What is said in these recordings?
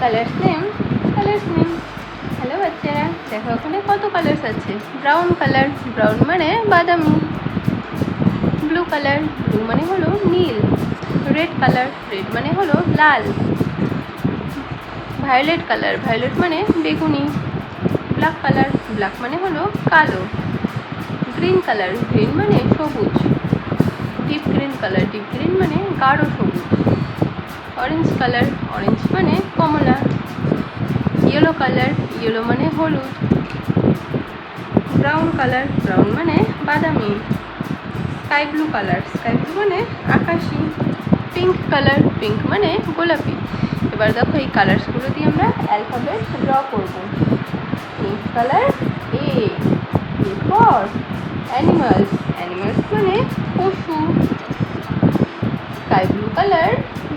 Colours name. Hello বাচ্চারা, দেখো ওখানে কত কালার্স আছে। ব্রাউন কালার, ব্রাউন মানে বাদামি। ব্লু কালার, ব্লু মানে হলো নীল। রেড কালার, রেড মানে হলো লাল। ভায়োলেট কালার, ভায়োলেট মানে বেগুনি। ব্ল্যাক কালার, ব্ল্যাক মানে হলো কালো। গ্রিন কালার, গ্রিন মানে সবুজ। Deep green colour, deep green মানে গাঢ় সবুজ। অরেঞ্জ কালার, অরেঞ্জ মানে কমলা। ইয়েলো কালার, ইয়েলো মানে হলুদ। ব্রাউন কালার, ব্রাউন মানে বাদামি। Sky blue colour, sky blue মানে আকাশি। পিঙ্ক কালার, পিঙ্ক মানে গোলাপি। এবার দেখো এই কালার্সগুলো দিয়ে আমরা অ্যালফাবেট ড্র করব। Pink colour A for animals, animals মানে পশু। Sky blue colour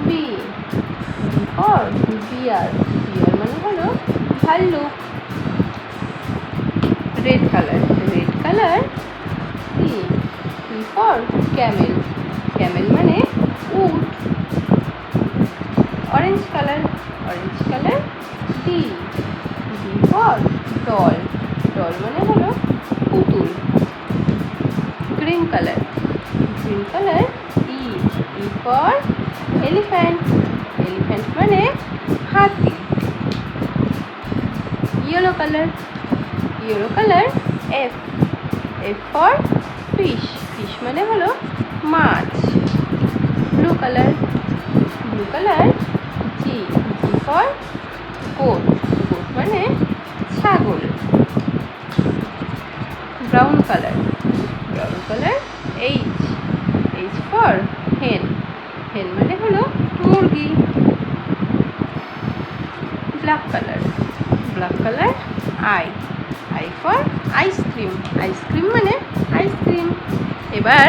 B for bear, bear মানে হলো ভাল্লুক। Red colour, red colour C for camel, camel মানে উট। Orange colour, orange colour D for doll, doll মানে হলো পুতুল। Green colour, green colour E for elephant, elephant মানে হাতি। Yellow colour, yellow colour F for fish, fish মানে হলো মাছ। Blue colour, blue colour G for goat, goat মানে ছাগল। Brown colour, brown colour H for hen, hen মানে হলো মুরগি। Black colour, black colour I for ice cream, ice cream মানে ice cream. এবার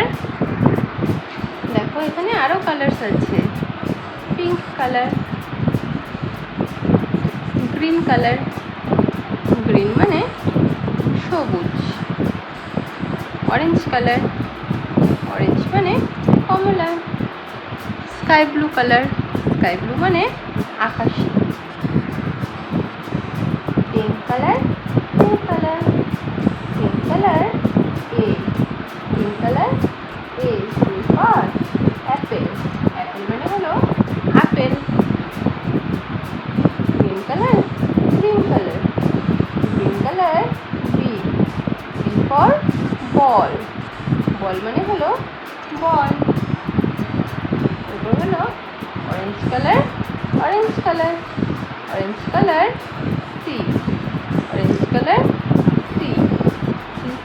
দেখো এখানে আরও কালার্স আছে। Pink colour, green colour, green মানে সবুজ। অরেঞ্জ কালার, অরেঞ্জ মানে কমলা। Sky blue colour, sky blue মানে আকাশি। Pink colour, pink colour, pink colour A, pink colour A for apple, apple মানে হলো আপেল। Green colour, green colour, green colour B for ball, ball মানে হলো ball. এরপর হলো orange colour, orange colour, orange colour C, orange colour C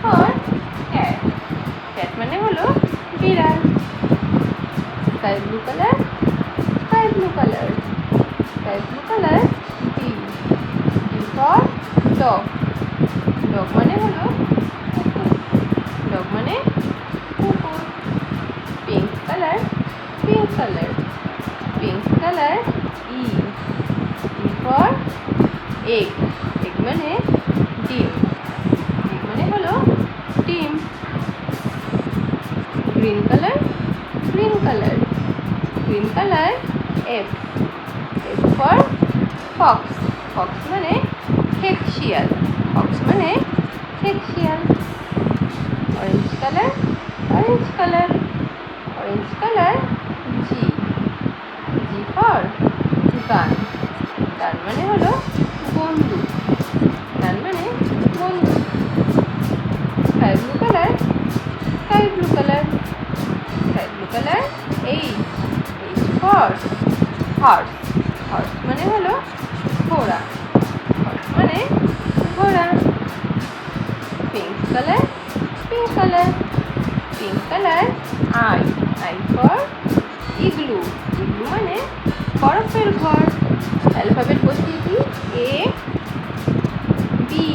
for cat, cat মানে হলো বিড়াল। Sky blue colour, sky blue colour, sky blue colour D for dog, dog মানে হলো কুকুর, ডগ মানে কুকুর। Pink colour, pink colour, pink colour E for egg, egg মানে ডিম, এগ মানে হলো ডিম। Green colour, green colour, green colour F for Fox, Fox মানে খেক শিয়াল, ফক্স মানে খেক শিয়াল। Orange colour, orange colour, orange colour G for গান, গান মানে হলো বন্দুক, গান মানে বন্দুক। Sky blue colour, sky blue colour, sky blue colour H for horse, horse মানে হলো ঘোড়া, হর্স মানে ঘোড়া। Pink colour, pink colour, pink colour I for igloo, igloo মানে বরফের ঘর। অ্যালফাবেট বসিয়ে দিই এ বি